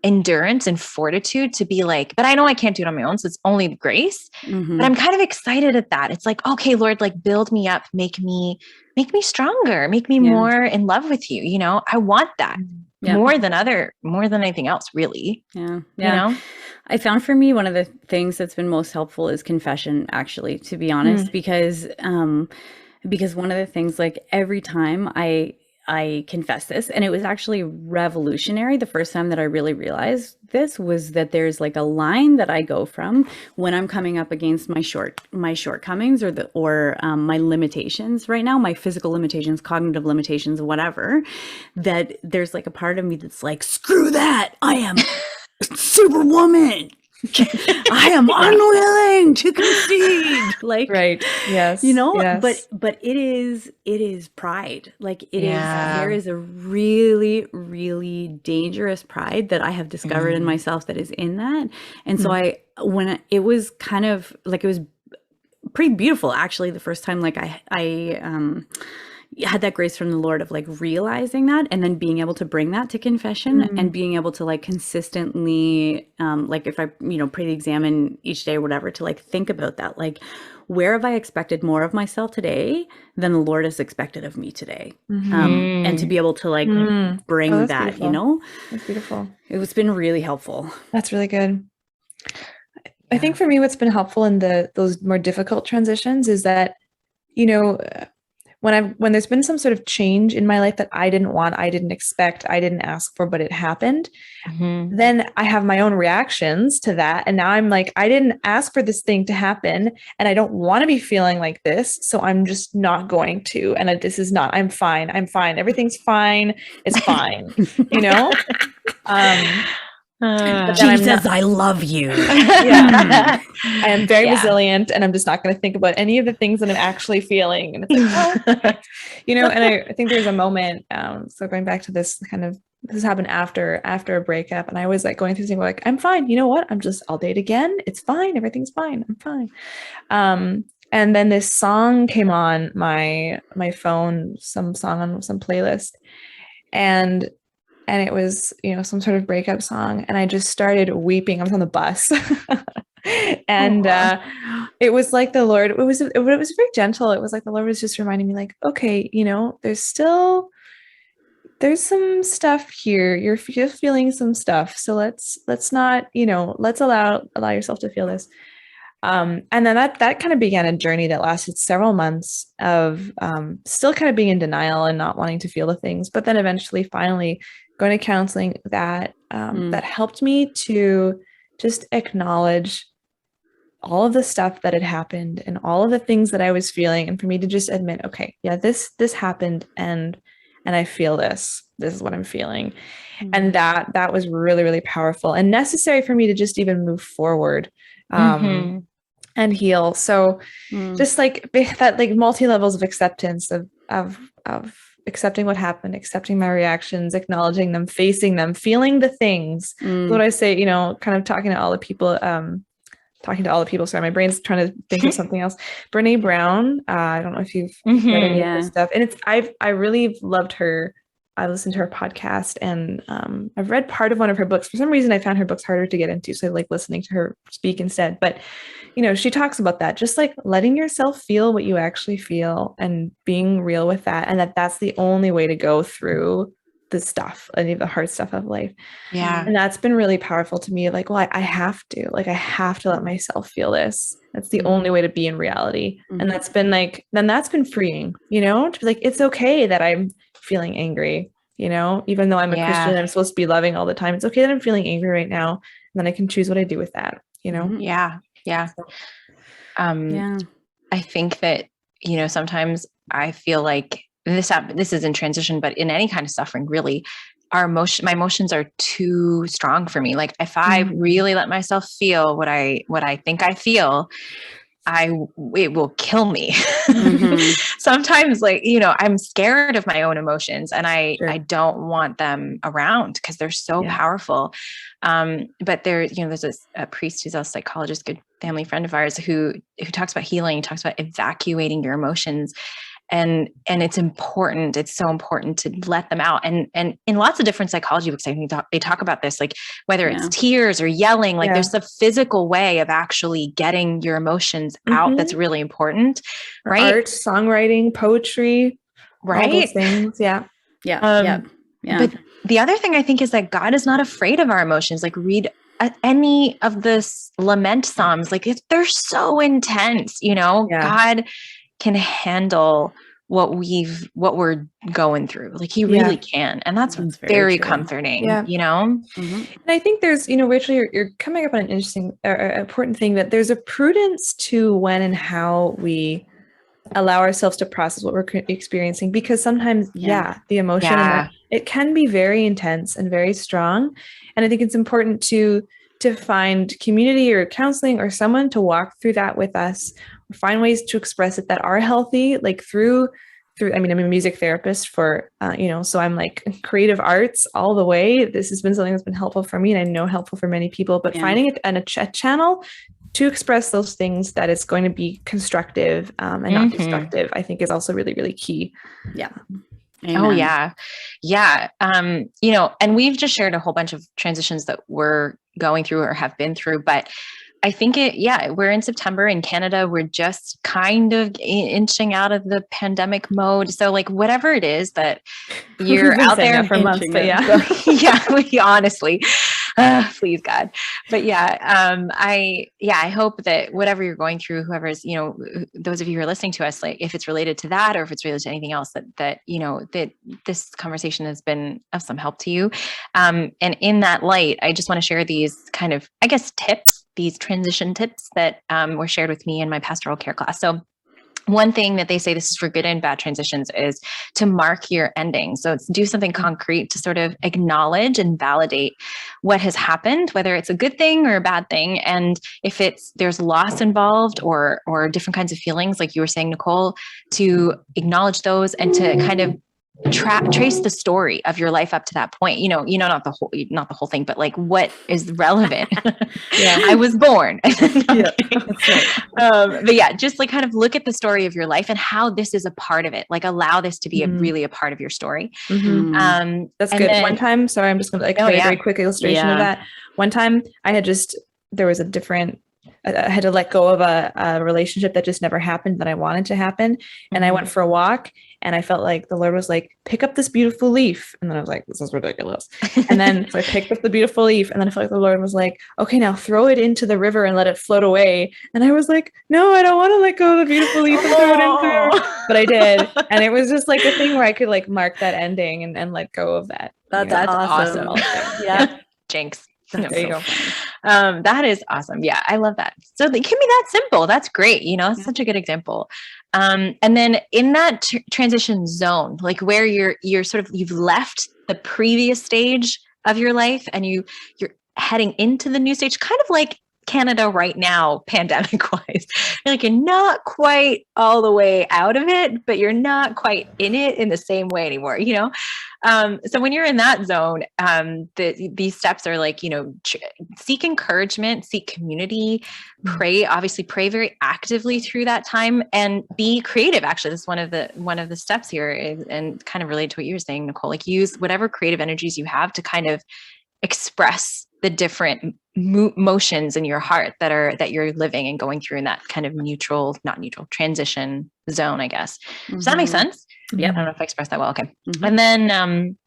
endurance and fortitude to be like, but I know I can't do it on my own. So it's only grace, but I'm kind of excited at that. It's like, okay, Lord, like build me up, make me stronger, make me more in love with you. You know, I want that more than anything else, really. Yeah. You know, I found for me, one of the things that's been most helpful is confession, actually, to be honest, because one of the things, like every time I confess this, and it was actually revolutionary. The first time that I really realized this was that there's like a line that I go from when I'm coming up against my shortcomings or my limitations right now, my physical limitations, cognitive limitations, whatever, that there's like a part of me that's like, screw that. I am Superwoman. I am unwilling to concede. Like, right. Yes. You know, yes. but it is pride. Like it is, Yeah. there is a really, really dangerous pride that I have discovered in myself that is in that. And so it was kind of like, it was pretty beautiful actually the first time, like I had that grace from the Lord of like realizing that, and then being able to bring that to confession and being able to like consistently, like if I, you know, pray to examine each day or whatever, to like think about that, like where have I expected more of myself today than the Lord has expected of me today? And to be able to like bring that's that, beautiful. you know, That's beautiful. it's been really helpful. That's really good. I think for me, what's been helpful in those more difficult transitions is that, you know, when there's been some sort of change in my life that I didn't want, I didn't expect, I didn't ask for, but it happened, then I have my own reactions to that. And now I'm like, I didn't ask for this thing to happen, and I don't want to be feeling like this. So I'm just not going to. And I'm fine. Everything's fine. It's fine. You know? Jesus, I love you. Yeah. I am very resilient, and I'm just not going to think about any of the things that I'm actually feeling. And it's like, oh, you know, and I think there's a moment. So going back to this this happened after a breakup, and I was like going through things like, I'm fine. You know what? I'll date again. It's fine. Everything's fine. I'm fine. And then this song came on my phone, some song on some playlist, and it was, you know, some sort of breakup song. And I just started weeping. I was on the bus. And it was like the Lord, it was very gentle. It was like the Lord was just reminding me, like, okay, you know, there's some stuff here. You're feeling some stuff. So let's not, you know, let's allow yourself to feel this. And then that kind of began a journey that lasted several months of still kind of being in denial and not wanting to feel the things, but then eventually finally going to counseling that helped me to just acknowledge all of the stuff that had happened and all of the things that I was feeling, and for me to just admit, okay, yeah, this happened, and and I feel this. This is what I'm feeling. Mm. And that was really, really powerful and necessary for me to just even move forward and heal. So just like that, like multi levels of acceptance of accepting what happened, accepting my reactions, acknowledging them, facing them, feeling the things. What I say, you know, kind of talking to all the people, sorry, my brain's trying to think of something else. Brene Brown, I don't know if you've read any of this stuff, and I really loved her. I listened to her podcast, and I've read part of one of her books. For some reason, I found her books harder to get into, so I like listening to her speak instead. But you know, she talks about that, just like letting yourself feel what you actually feel and being real with that, and that's the only way to go through the stuff, any of the hard stuff of life. Yeah. And that's been really powerful to me. Like, well, I have to let myself feel this. That's the only way to be in reality. And that's been like, then that's been freeing, you know, to be like, it's okay that I'm feeling angry, you know, even though I'm a Christian, I'm supposed to be loving all the time. It's okay that I'm feeling angry right now. And then I can choose what I do with that, you know? Yeah. I think that, you know, sometimes I feel like this is in transition, but in any kind of suffering, really, my emotions are too strong for me. Like if I really let myself feel what I think I feel, it will kill me. Sometimes, like, you know, I'm scared of my own emotions, and I don't want them around because they're so powerful. But there's a priest who's a psychologist, good family friend of ours, who talks about healing, talks about evacuating your emotions. And it's important. It's so important to let them out. And in lots of different psychology books, I think they talk about this, like whether it's tears or yelling, like there's a physical way of actually getting your emotions out. That's really important. Right. Art, songwriting, poetry, right. All those things. Yeah. But the other thing I think is that God is not afraid of our emotions. Like read any of the lament Psalms, like they're so intense, you know, God can handle what we're going through. Like he really can. And that's very comforting, you know? And I think there's, you know, Rachel, you're coming up on an interesting, important thing, that there's a prudence to when and how we allow ourselves to process what we're experiencing, because sometimes, the emotion, it can be very intense and very strong. And I think it's important to find community or counseling or someone to walk through that with us, or find ways to express it that are healthy, like through, I mean, I'm a music therapist for, you know, so I'm like creative arts all the way. This has been something that's been helpful for me, and I know helpful for many people, but finding it and a channel to express those things that is going to be constructive and not destructive, I think is also really, really key. Yeah. Amen. Oh yeah. Yeah. You know, and we've just shared a whole bunch of transitions that we're going through or have been through, but I think we're in September in Canada. We're just kind of inching out of the pandemic mode. So like whatever it is that you're out there for months, but we honestly, please God. But I hope that whatever you're going through, whoever's, you know, those of you who are listening to us, like if it's related to that, or if it's related to anything else, that, you know, that this conversation has been of some help to you. And in that light, I just want to share these kind of, I guess, these transition tips that were shared with me in my pastoral care class. So one thing that they say, this is for good and bad transitions, is to mark your ending. So it's do something concrete to sort of acknowledge and validate what has happened, whether it's a good thing or a bad thing. And if there's loss involved or different kinds of feelings, like you were saying, Nicole, to acknowledge those and to kind of trace the story of your life up to that point, not the whole thing, but like what is relevant. I was born. But just like kind of look at the story of your life and how this is a part of it. Like allow this to be really a part of your story. That's good. Then, one time, sorry, I'm just going to very quick illustration of that. One time I had I had to let go of a relationship that just never happened that I wanted to happen. And I went for a walk, and I felt like the Lord was like, pick up this beautiful leaf. And then I was like, this is ridiculous. And then so I picked up the beautiful leaf, and then I felt like the Lord was like, okay, now throw it into the river and let it float away. And I was like, no, I don't want to let go of the beautiful leaf and throw it into. But I did. And it was just like a thing where I could like mark that ending and let go of that. That's awesome. Yeah. Jinx. No, That's there you so go. funny. That is awesome. Yeah, I love that. So it can be that simple. That's great. You know, it's such a good example. And then in that transition zone, like where you're sort of, you've left the previous stage of your life and you're heading into the new stage, kind of like Canada right now, pandemic wise. Like you're not quite all the way out of it, but you're not quite in it in the same way anymore, you know? So when you're in that zone, these steps are like, you know, seek encouragement, seek community, obviously pray very actively through that time, and be creative. Actually, this is one of the steps here, and kind of related to what you were saying, Nicole, like use whatever creative energies you have to kind of express the different motions in your heart that you're living and going through in that kind of transition zone, I guess. Does that make sense? Yeah. I don't know if I expressed that well. Okay. And then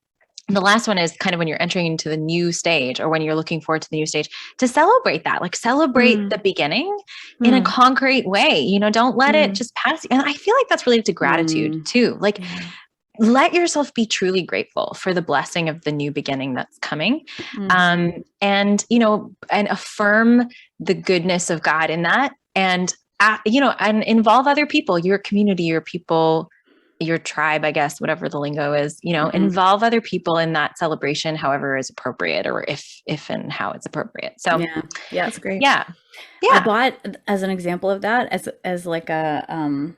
the last one is kind of when you're entering into the new stage, or when you're looking forward to the new stage, to celebrate that, like celebrate the beginning in a concrete way. You know, don't let it just pass you. And I feel like that's related to gratitude too. Like let yourself be truly grateful for the blessing of the new beginning that's coming. And, you know, and affirm the goodness of God in that. And, you know, and involve other people, your community, your people, your tribe, I guess, whatever the lingo is, you know, involve other people in that celebration, however is appropriate, or if and how it's appropriate. So yeah, that's great. Yeah. I bought, as an example of that, as like a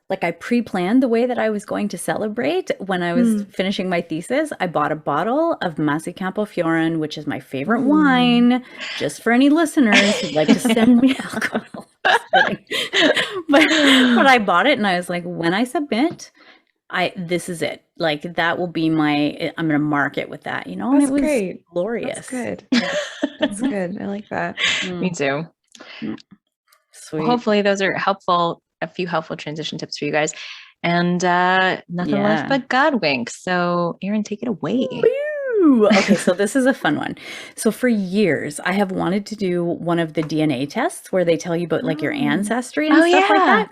like I pre-planned the way that I was going to celebrate when I was finishing my thesis. I bought a bottle of Masi Campofiore, which is my favorite wine, just for any listeners who'd like to send me alcohol. but I bought it and I was like, when I submit, this is it. Like that will be I'm going to mark it with that, you know, That's and it was great. glorious. That's good. That's good. I like that. Me too. Sweet. Hopefully those are helpful, a few helpful transition tips for you guys, and nothing left but God winks. So Erin, take it away. Okay, so this is a fun one. So for years, I have wanted to do one of the DNA tests where they tell you about like your ancestry and stuff like that.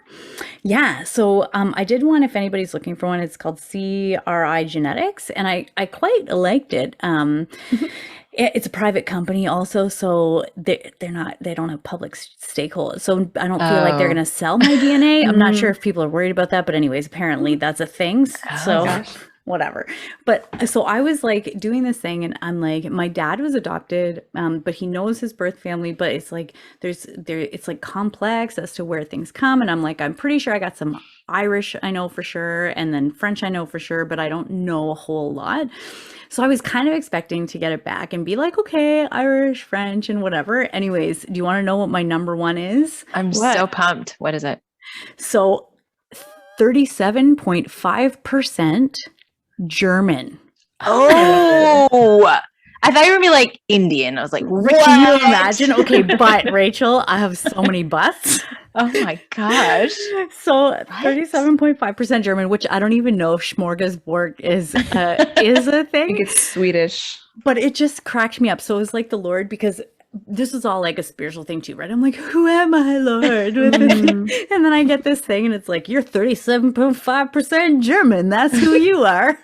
Yeah. So I did one. If anybody's looking for one, it's called CRI Genetics, and I quite liked it. It's a private company also, so they don't have public stakeholders. So I don't feel like they're going to sell my DNA. I'm not sure if people are worried about that, but anyways, apparently that's a thing. So whatever. But so I was like doing this thing, and I'm like, my dad was adopted, but he knows his birth family, but it's like it's like complex as to where things come. And I'm like, I'm pretty sure I got some Irish, I know for sure, and then French I know for sure, but I don't know a whole lot. So I was kind of expecting to get it back and be like, okay, Irish, French, and whatever. Anyways, do you want to know what my number one is? I'm so pumped. What is it? So 37.5% German. Oh, I thought you were gonna be like Indian. I was like, what? Can you imagine? Okay, but Rachel, I have so many buts. Oh my gosh. So 37.5% German, which I don't even know if smorgasbord is a thing. I think it's Swedish. But it just cracked me up. So it was like the Lord, because this is all like a spiritual thing too, right? I'm like, who am I, Lord? And then I get this thing and it's like, you're 37.5% German. That's who you are,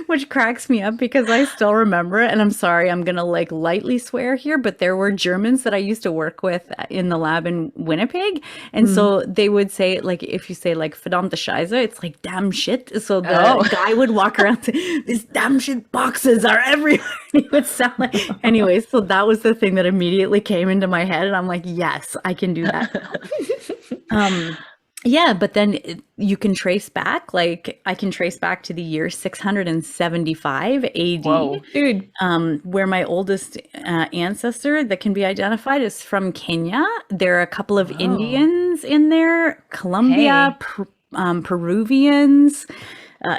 which cracks me up because I still remember it. And I'm sorry, I'm going to like lightly swear here, but there were Germans that I used to work with in the lab in Winnipeg. And so they would say, like, if you say like, verdammte Scheiße, it's like, damn shit. So the guy would walk around saying, these damn shit boxes are everywhere. He would sound like, anyways, so that was the thing that immediately came into my head, and I'm like, yes, I can do that. Yeah, but then you can trace back, like I can trace back to the year 675 AD. Whoa, dude. Where my oldest ancestor that can be identified is from Kenya. There are a couple of Indians in there, Colombia, Peruvians.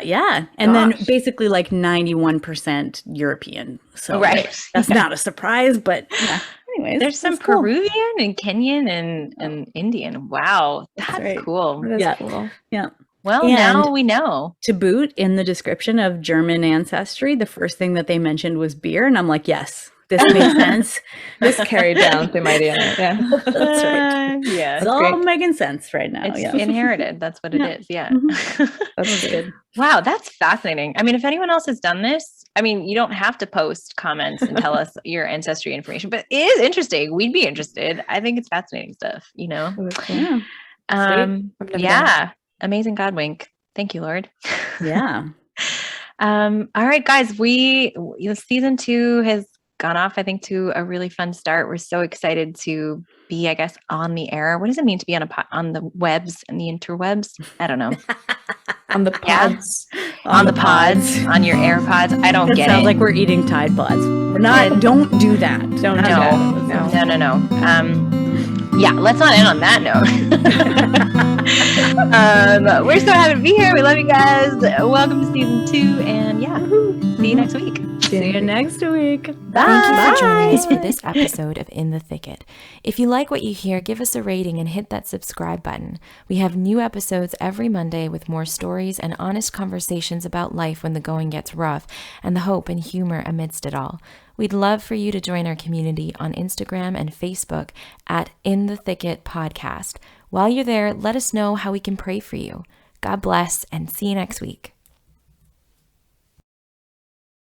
Yeah. And then basically like 91% European. So that's not a surprise, but yeah. Anyways, there's some Peruvian and Kenyan and Indian. Wow. That's cool. That is cool. Yeah. Well, and now we know. To boot, in the description of German ancestry, the first thing that they mentioned was beer. And I'm like, yes, this makes sense. This carried down through my DNA. Yeah. That's right. Yeah. It's all making sense right now. It's Yeah. inherited. That's what it is. Yeah. That's good. Wow, that's fascinating. I mean, if anyone else has done this, I mean, you don't have to post comments and tell us your ancestry information, but it is interesting. We'd be interested. I think it's fascinating stuff, you know? Yeah. Yeah. Amazing God wink. Thank you, Lord. Yeah. All right, guys, season 2 has gone off, I think, to a really fun start. We're so excited to be, I guess, on the air. What does it mean to be on the webs and the interwebs? I don't know. On the pods. On the pods, on your AirPods. I don't get it. Sounds like we're eating Tide Pods. We're not. Don't do that. Don't do that. No. Yeah, let's not end on that note. We're so happy to be here. We love you guys. Welcome to season 2, and yeah, see you next week. See you next week. Bye. Thank you for joining us for this episode of In the Thicket. If you like what you hear, give us a rating and hit that subscribe button. We have new episodes every Monday with more stories and honest conversations about life when the going gets rough and the hope and humor amidst it all. We'd love for you to join our community on Instagram and Facebook at In the Thicket Podcast. While you're there, let us know how we can pray for you. God bless and see you next week.